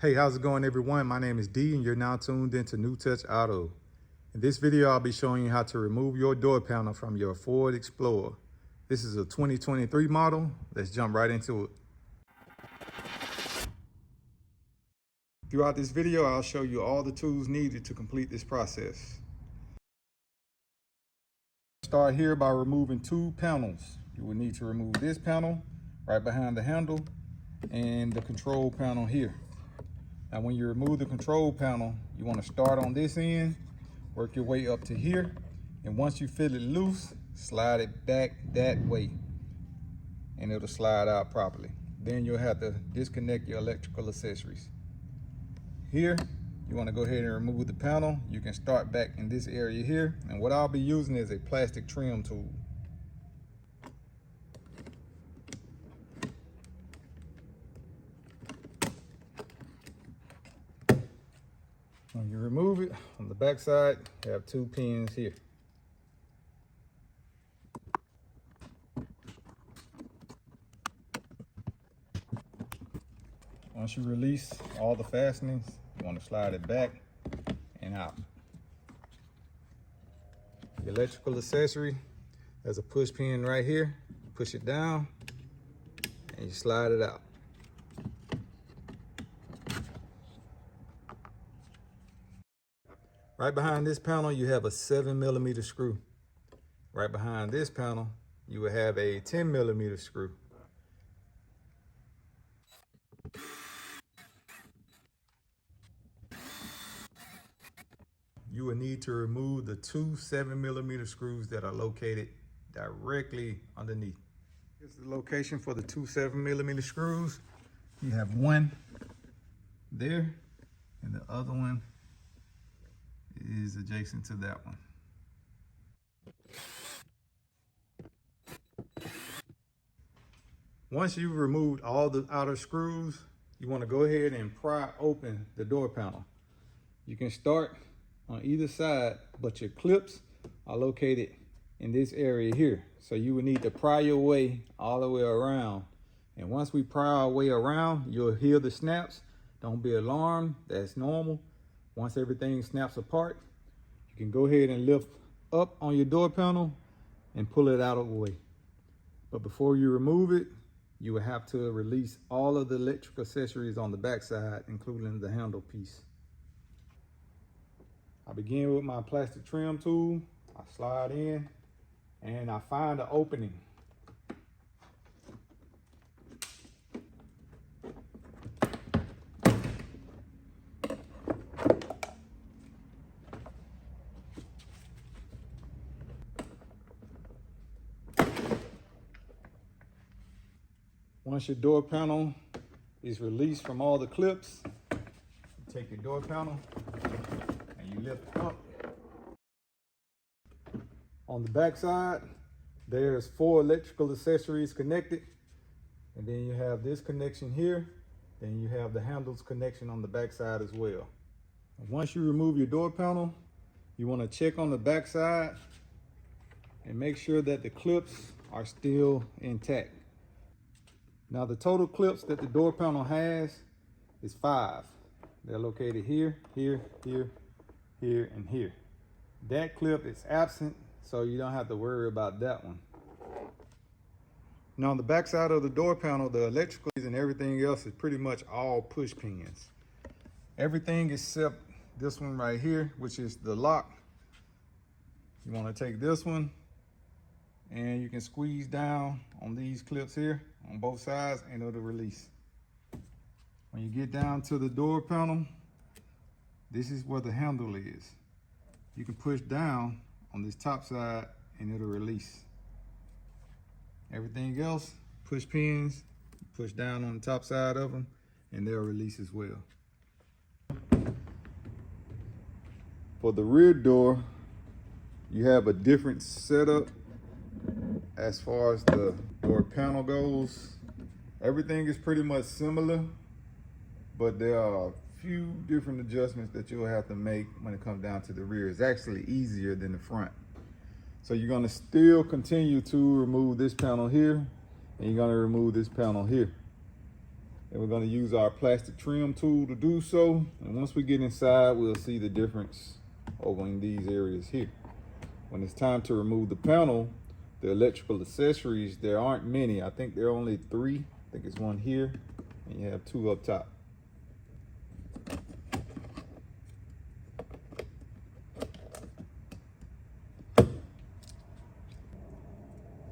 Hey, how's it going, everyone? My name is D and you're now tuned into New Touch Auto. In this video, I'll be showing you how to remove your door panel from your Ford Explorer. This is a 2023 model. Let's jump right into it. Throughout this video, I'll show you all the tools needed to complete this process. Start here by removing two panels. You will need to remove this panel right behind the handle and the control panel here. Now, when you remove the control panel, you want to start on this end, work your way up to here, and once you feel it loose, slide it back that way, and it'll slide out properly. Then you'll have to disconnect your electrical accessories. Here, you want to go ahead and remove the panel. You can start back in this area here, and what I'll be using is a plastic trim tool. When you remove it, on the back side, you have two pins here. Once you release all the fastenings, you want to slide it back and out. The electrical accessory, there's a push pin right here. Push it down and you slide it out. Right behind this panel, you have a 7mm screw. Right behind this panel, you will have a 10mm screw. You will need to remove the two 7mm screws that are located directly underneath. Here's the location for the two 7mm screws. You have one there, and the other one is adjacent to that one. Once you've removed all the outer screws, you want to go ahead and pry open the door panel. You can start on either side, but your clips are located in this area here. So you will need to pry your way all the way around. And once we pry our way around, you'll hear the snaps. Don't be alarmed, that's normal. Once everything snaps apart, you can go ahead and lift up on your door panel and pull it out of the way. But before you remove it, you will have to release all of the electrical accessories on the back side, including the handle piece. I begin with my plastic trim tool. I slide in and I find an opening. Once your door panel is released from all the clips, you take your door panel and you lift it up. On the back side, there's 4 electrical accessories connected. And then you have this connection here. Then you have the handles connection on the back side as well. And once you remove your door panel, you want to check on the back side and make sure that the clips are still intact. Now, the total clips that the door panel has is 5. They're located here, here, here, here, and here. That clip is absent, so you don't have to worry about that one. Now, on the back side of the door panel, the electricals and everything else is pretty much all push pins. Everything except this one right here, which is the lock. You want to take this one and you can squeeze down on these clips here on both sides and it'll release. When you get down to the door panel, this is where the handle is. You can push down on this top side and it'll release. Everything else, push pins, push down on the top side of them and they'll release as well. For the rear door, you have a different setup as far as the door panel goes. Everything is pretty much similar, but there are a few different adjustments that you'll have to make when it comes down to the rear. It's actually easier than the front. So you're gonna still continue to remove this panel here, and you're gonna remove this panel here. And we're gonna use our plastic trim tool to do so. And once we get inside, we'll see the difference over in these areas here. When it's time to remove the panel, the electrical accessories, there aren't many. I think there are only 3. I think it's 1 here, and you have 2 up top.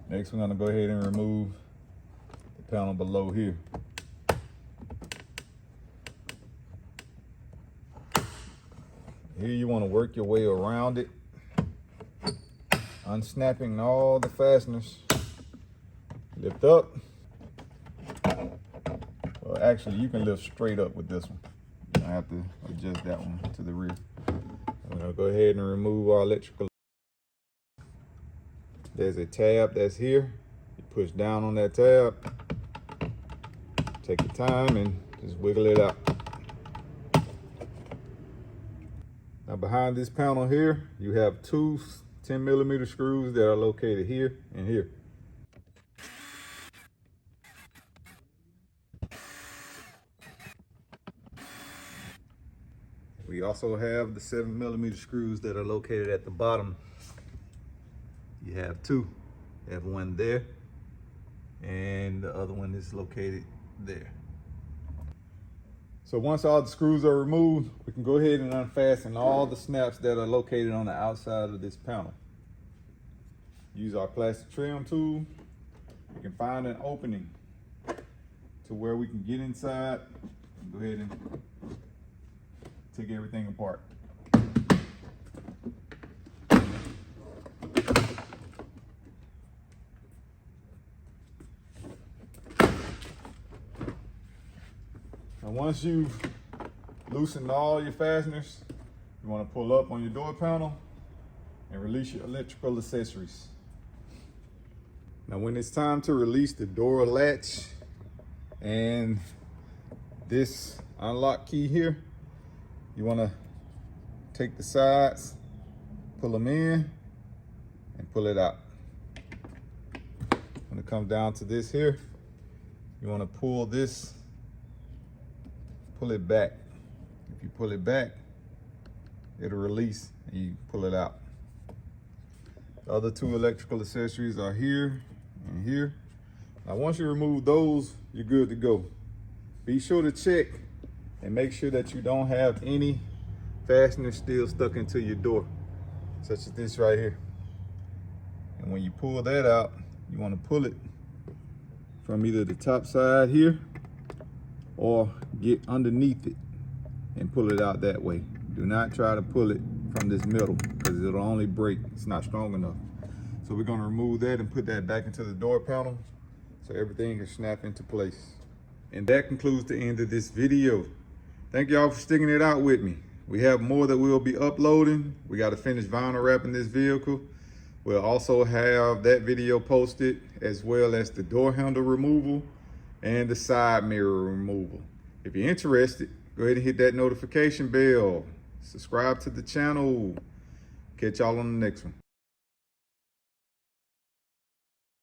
Next, we're gonna go ahead and remove the panel below here. Here you wanna work your way around it, unsnapping all the fasteners. Lift up. Well, actually, you can lift straight up with this one. You don't have to adjust that one to the rear. I'm gonna go ahead and remove our electrical. There's a tab that's here. You push down on that tab. Take your time and just wiggle it out. Now behind this panel here, you have 2 10mm screws that are located here and here. We also have the 7mm screws that are located at the bottom. You have 2. You have one there, and the other one is located there. So once all the screws are removed, we can go ahead and unfasten all the snaps that are located on the outside of this panel. Use our plastic trim tool. We can find an opening to where we can get inside and go ahead and take everything apart. And once you've loosened all your fasteners, you want to pull up on your door panel and release your electrical accessories. Now when it's time to release the door latch and this unlock key here, you want to take the sides, pull them in, and pull it out. When it comes down to this here, you want to pull this, pull it back. If you pull it back, it'll release and you pull it out. The other 2 electrical accessories are here and here. Now once you remove those, you're good to go. Be sure to check and make sure that you don't have any fasteners still stuck into your door, such as this right here. And when you pull that out, you want to pull it from either the top side here or get underneath it and pull it out that way. Do not try to pull it from this middle because it'll only break. It's not strong enough. So we're going to remove that and put that back into the door panel so everything can snap into place. And that concludes the end of this video. Thank y'all for sticking it out with me. We have more that we'll be uploading. We got to finish vinyl wrapping this vehicle. We'll also have that video posted, as well as the door handle removal and the side mirror removal. If you're interested, go ahead and hit that notification bell. Subscribe to the channel. Catch y'all on the next one.